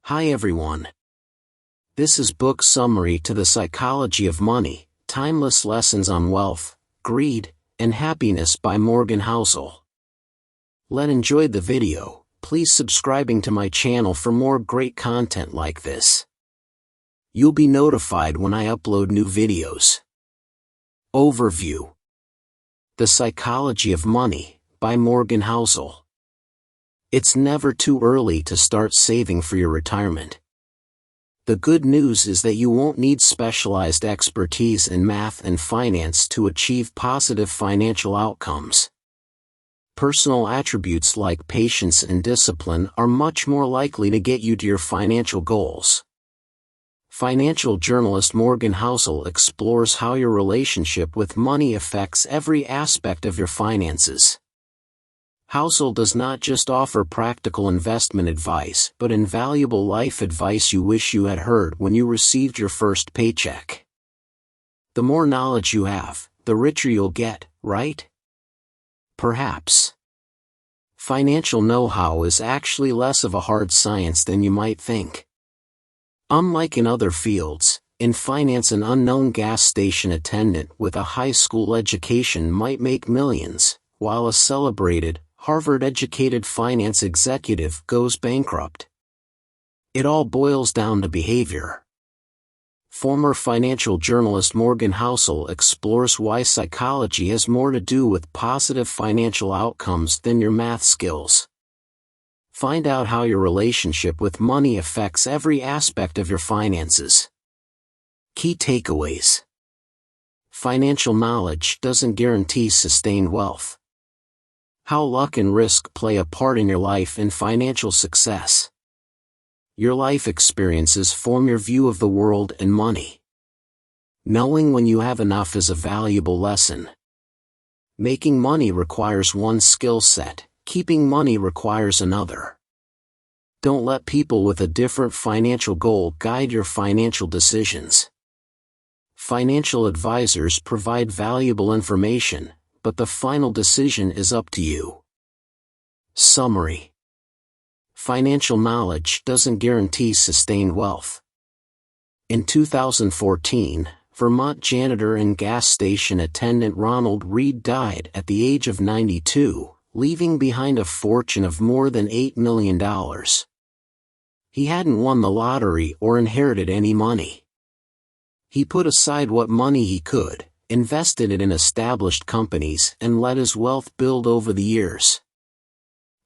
Hi everyone. This is book summary to The Psychology of Money, Timeless Lessons on Wealth, Greed, and Happiness by Morgan Housel. Let's enjoy the video. Please subscribing to my channel for more great content like this. You'll be notified when I upload new videos. Overview. The Psychology of Money, by Morgan Housel. It's never too early to start saving for your retirement. The good news is that you won't need specialized expertise in math and finance to achieve positive financial outcomes. Personal attributes like patience and discipline are much more likely to get you to your financial goals. Financial journalist Morgan Housel explores how your relationship with money affects every aspect of your finances. Housel does not just offer practical investment advice but invaluable life advice you wish you had heard when you received your first paycheck. The more knowledge you have, the richer you'll get, right? Perhaps. Financial know-how is actually less of a hard science than you might think. Unlike in other fields, in finance an unknown gas station attendant with a high school education might make millions, while a celebrated, Harvard-educated finance executive goes bankrupt. It all boils down to behavior. Former financial journalist Morgan Housel explores why psychology has more to do with positive financial outcomes than your math skills. Find out how your relationship with money affects every aspect of your finances. Key takeaways. Financial knowledge doesn't guarantee sustained wealth. How luck and risk play a part in your life and financial success. Your life experiences form your view of the world and money. Knowing when you have enough is a valuable lesson. Making money requires one skill set, keeping money requires another. Don't let people with a different financial goal guide your financial decisions. Financial advisors provide valuable information, but the final decision is up to you. Summary. Financial knowledge doesn't guarantee sustained wealth. In 2014, Vermont janitor and gas station attendant Ronald Reed died at the age of 92, leaving behind a fortune of more than $8 million. He hadn't won the lottery or inherited any money. He put aside what money he could, invested it in established companies, and let his wealth build over the years.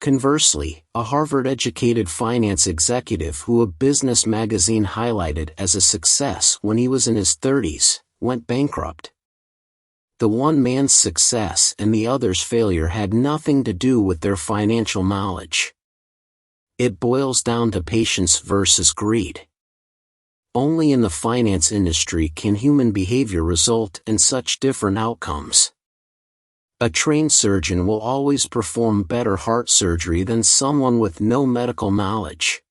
Conversely, a Harvard-educated finance executive who a business magazine highlighted as a success when he was in his 30s, went bankrupt. The one man's success and the other's failure had nothing to do with their financial knowledge. It boils down to patience versus greed. Only in the finance industry can human behavior result in such different outcomes. A trained surgeon will always perform better heart surgery than someone with no medical knowledge.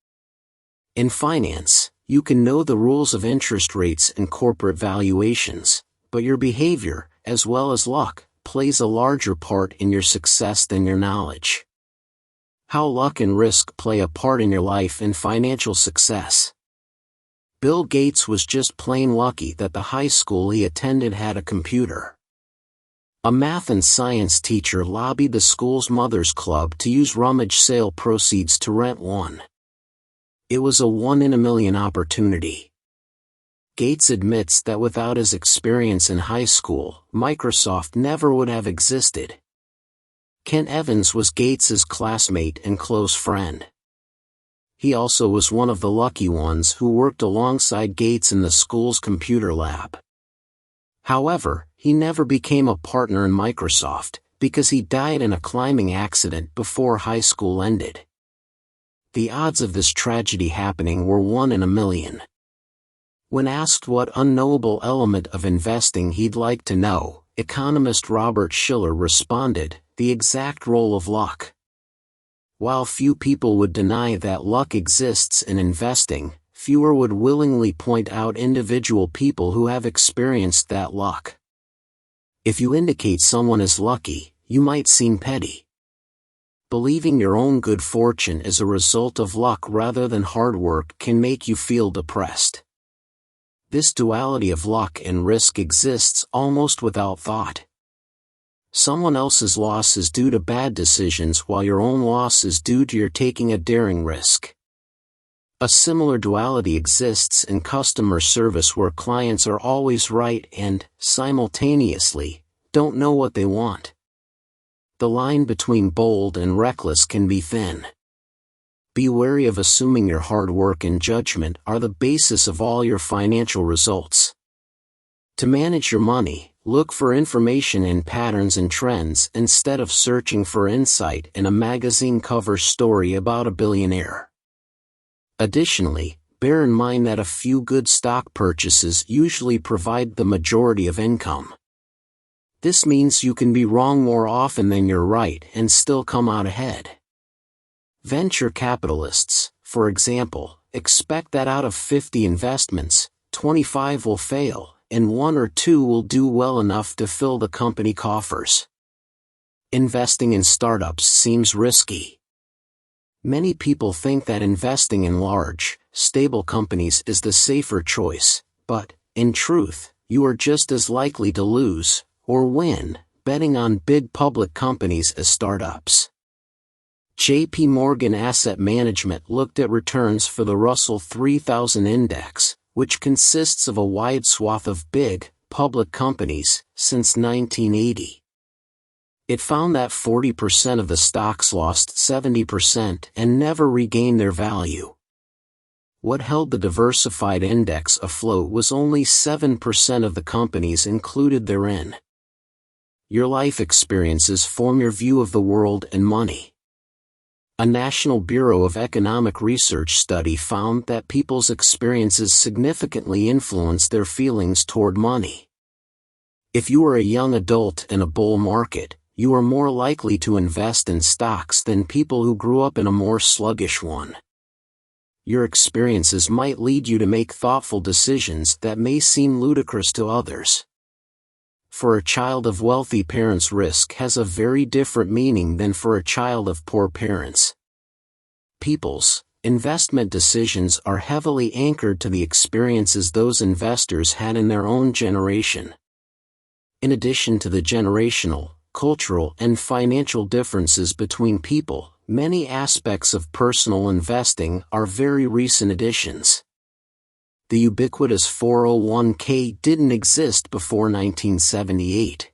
In finance, you can know the rules of interest rates and corporate valuations, but your behavior, as well as luck, plays a larger part in your success than your knowledge. How luck and risk play a part in your life and financial success. Bill Gates was just plain lucky that the high school he attended had a computer. A math and science teacher lobbied the school's Mothers Club to use rummage sale proceeds to rent one. It was a 1 in a million opportunity. Gates admits that without his experience in high school, Microsoft never would have existed. Ken Evans was Gates's classmate and close friend. He also was one of the lucky ones who worked alongside Gates in the school's computer lab. However, he never became a partner in Microsoft, because he died in a climbing accident before high school ended. The odds of this tragedy happening were 1 in a million. When asked what unknowable element of investing he'd like to know, economist Robert Shiller responded, the exact role of luck. While few people would deny that luck exists in investing, fewer would willingly point out individual people who have experienced that luck. If you indicate someone is lucky, you might seem petty. believing your own good fortune is a result of luck rather than hard work can make you feel depressed. This duality of luck and risk exists almost without thought. Someone else's loss is due to bad decisions while your own loss is due to your taking a daring risk. A similar duality exists in customer service where clients are always right and, simultaneously, don't know what they want. The line between bold and reckless can be thin. Be wary of assuming your hard work and judgment are the basis of all your financial results. To manage your money, look for information in patterns and trends instead of searching for insight in a magazine cover story about a billionaire. Additionally, bear in mind that a few good stock purchases usually provide the majority of income. This means you can be wrong more often than you're right and still come out ahead. Venture capitalists, for example, expect that out of 50 investments, 25 will fail, and 1 or 2 will do well enough to fill the company coffers. Investing in startups seems risky. Many people think that investing in large, stable companies is the safer choice, but, in truth, you are just as likely to lose, or win, betting on big public companies as startups. J.P. Morgan Asset Management looked at returns for the Russell 3000 index, which consists of a wide swath of big, public companies, since 1980. It found that 40% of the stocks lost 70% and never regained their value. What held the diversified index afloat was only 7% of the companies included therein. Your life experiences form your view of the world and money. A National Bureau of Economic Research study found that people's experiences significantly influence their feelings toward money. If you are a young adult in a bull market, you are more likely to invest in stocks than people who grew up in a more sluggish one. Your experiences might lead you to make thoughtful decisions that may seem ludicrous to others. For a child of wealthy parents, risk has a very different meaning than for a child of poor parents. People's investment decisions are heavily anchored to the experiences those investors had in their own generation. In addition to the generational, cultural, and financial differences between people, many aspects of personal investing are very recent additions. The ubiquitous 401k didn't exist before 1978.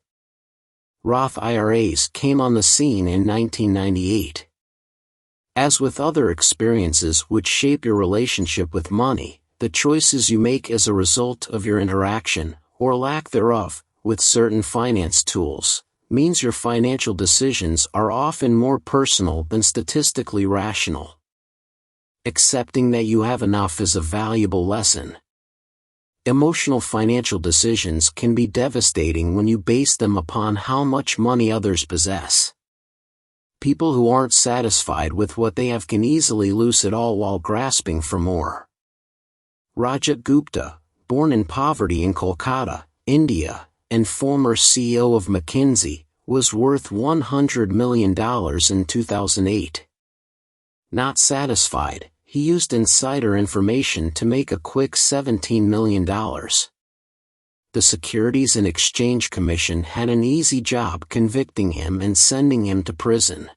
Roth IRAs came on the scene in 1998. As with other experiences which shape your relationship with money, the choices you make as a result of your interaction, or lack thereof, with certain finance tools, means your financial decisions are often more personal than statistically rational. Accepting that you have enough is a valuable lesson. Emotional financial decisions can be devastating when you base them upon how much money others possess. People who aren't satisfied with what they have can easily lose it all while grasping for more. Rajat Gupta, born in poverty in Kolkata, India, and former CEO of McKinsey, was worth $100 million in 2008. Not satisfied, he used insider information to make a quick $17 million. The Securities and Exchange Commission had an easy job convicting him and sending him to prison.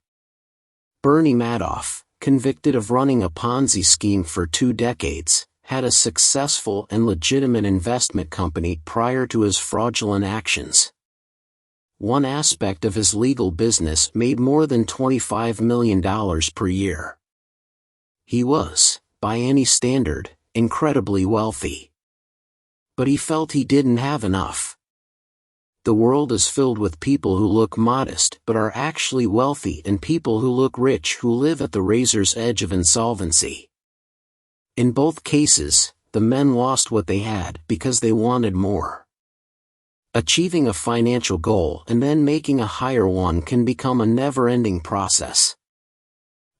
Bernie Madoff, convicted of running a Ponzi scheme for 2 decades, had a successful and legitimate investment company prior to his fraudulent actions. One aspect of his legal business made more than $25 million per year. He was, by any standard, incredibly wealthy. But he felt he didn't have enough. The world is filled with people who look modest but are actually wealthy and people who look rich who live at the razor's edge of insolvency. In both cases, the men lost what they had because they wanted more. Achieving a financial goal and then making a higher one can become a never-ending process.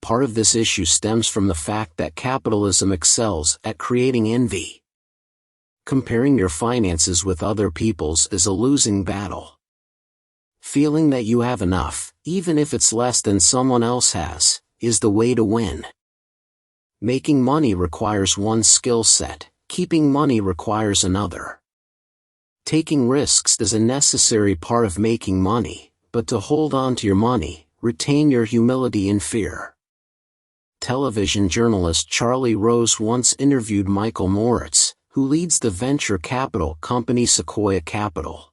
Part of this issue stems from the fact that capitalism excels at creating envy. Comparing your finances with other people's is a losing battle. Feeling that you have enough, even if it's less than someone else has, is the way to win. Making money requires one skill set, keeping money requires another. Taking risks is a necessary part of making money, but to hold on to your money, retain your humility and fear. Television journalist Charlie Rose once interviewed Michael Moritz, who leads the venture capital company Sequoia Capital.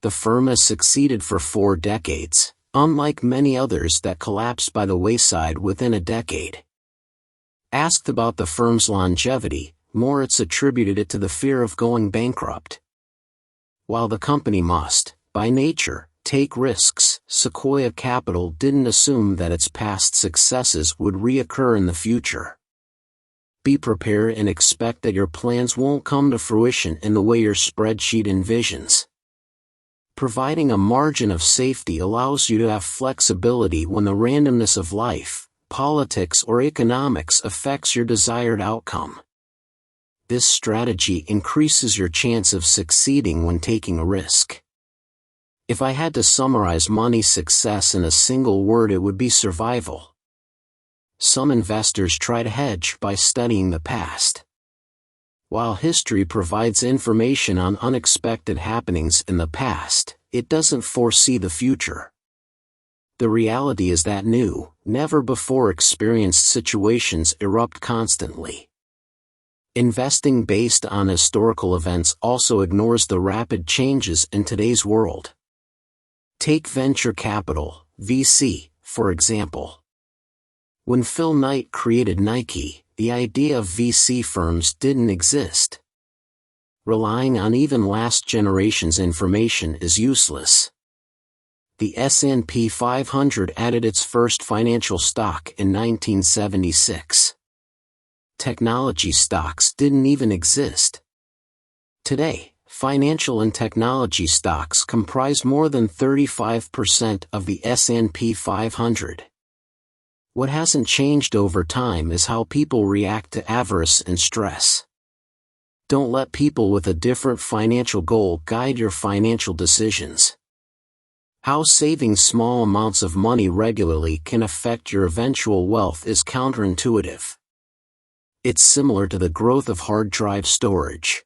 The firm has succeeded for 4 decades, unlike many others that collapsed by the wayside within a decade. Asked about the firm's longevity, Moritz attributed it to the fear of going bankrupt. While the company must, by nature, take risks, Sequoia Capital didn't assume that its past successes would reoccur in the future. Be prepared and expect that your plans won't come to fruition in the way your spreadsheet envisions. Providing a margin of safety allows you to have flexibility when the randomness of life, politics or economics affects your desired outcome. This strategy increases your chance of succeeding when taking a risk. If I had to summarize money success in a single word, it would be survival. Some investors try to hedge by studying the past. While history provides information on unexpected happenings in the past, it doesn't foresee the future. The reality is that new, never before experienced situations erupt constantly. Investing based on historical events also ignores the rapid changes in today's world. Take venture capital, VC, for example. When Phil Knight created Nike, the idea of VC firms didn't exist. Relying on even last generation's information is useless. The S&P 500 added its first financial stock in 1976. Technology stocks didn't even exist. Today, financial and technology stocks comprise more than 35% of the S&P 500. What hasn't changed over time is how people react to avarice and stress. Don't let people with a different financial goal guide your financial decisions. How saving small amounts of money regularly can affect your eventual wealth is counterintuitive. It's similar to the growth of hard drive storage.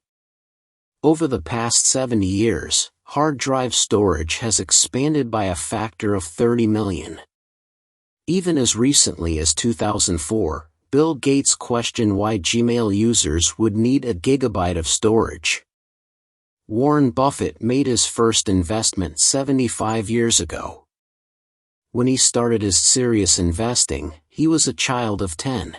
Over the past 70 years, hard drive storage has expanded by a factor of 30 million. Even as recently as 2004, Bill Gates questioned why Gmail users would need a gigabyte of storage. Warren Buffett made his first investment 75 years ago. When he started his serious investing, he was a child of 10.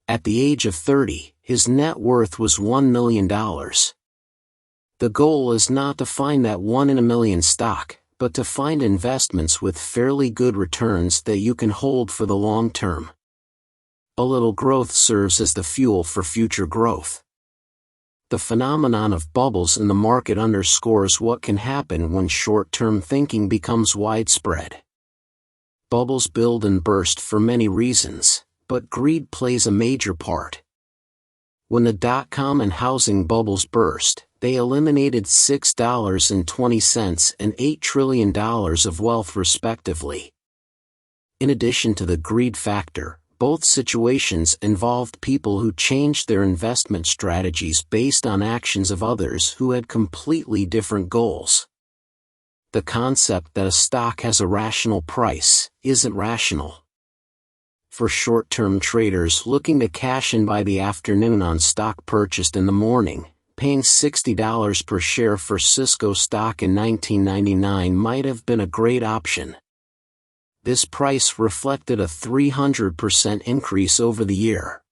At the age of 30, his net worth was $1 million. The goal is not to find that 1 in a million stock, but to find investments with fairly good returns that you can hold for the long term. A little growth serves as the fuel for future growth. The phenomenon of bubbles in the market underscores what can happen when short-term thinking becomes widespread. Bubbles build and burst for many reasons, but greed plays a major part. When the dot-com and housing bubbles burst, they eliminated $6.20 and $8 trillion of wealth respectively. In addition to the greed factor, both situations involved people who changed their investment strategies based on actions of others who had completely different goals. The concept that a stock has a rational price isn't rational. For short-term traders looking to cash in by the afternoon on stock purchased in the morning, paying $60 per share for Cisco stock in 1999 might have been a great option. This price reflected a 300% increase over the year.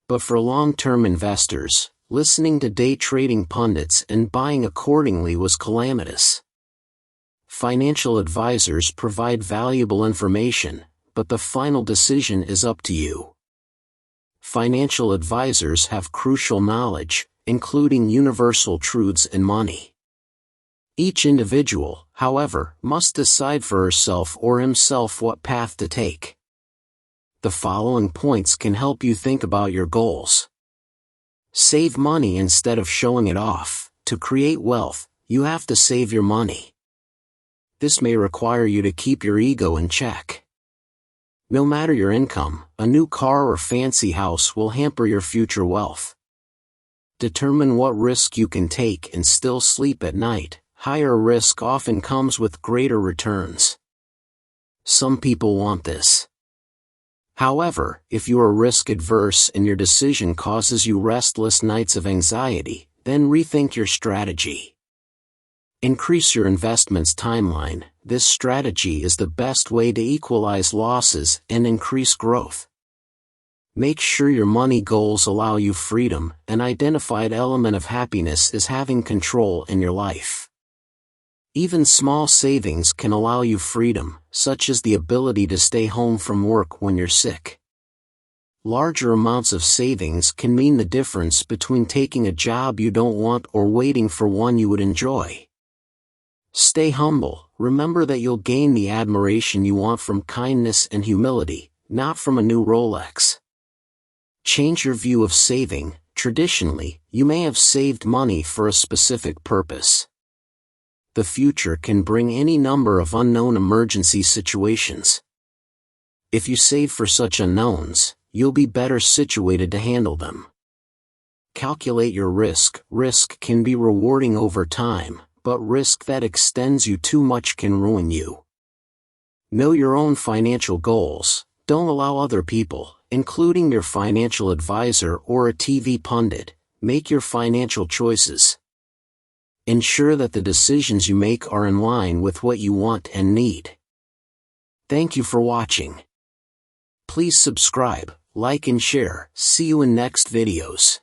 But for long-term investors, listening to day trading pundits and buying accordingly was calamitous. Financial advisors provide valuable information, but the final decision is up to you. Financial advisors have crucial knowledge, including universal truths in money. Each individual, however, must decide for herself or himself what path to take. The following points can help you think about your goals. Save money instead of showing it off. To create wealth, you have to save your money. this may require you to keep your ego in check. No matter your income, a new car or fancy house will hamper your future wealth. Determine what risk you can take and still sleep at night. Higher risk often comes with greater returns. Some people want this. However, if you are risk-adverse and your decision causes you restless nights of anxiety, then rethink your strategy. Increase your investments timeline. This strategy is the best way to equalize losses and increase growth. Make sure your money goals allow you freedom. An identified element of happiness is having control in your life. Even small savings can allow you freedom, such as the ability to stay home from work when you're sick. Larger amounts of savings can mean the difference between taking a job you don't want or waiting for one you would enjoy. Stay humble. Remember that you'll gain the admiration you want from kindness and humility, not from a new Rolex. Change your view of saving. Traditionally, you may have saved money for a specific purpose. The future can bring any number of unknown emergency situations. If you save for such unknowns, you'll be better situated to handle them. Calculate your risk. Risk can be rewarding over time, but risk that extends you too much can ruin you. Know your own financial goals. Don't allow other people, including your financial advisor or a TV pundit, make your financial choices. Ensure that the decisions you make are in line with what you want and need. Thank you for watching. Please subscribe, like and share. See you in next videos.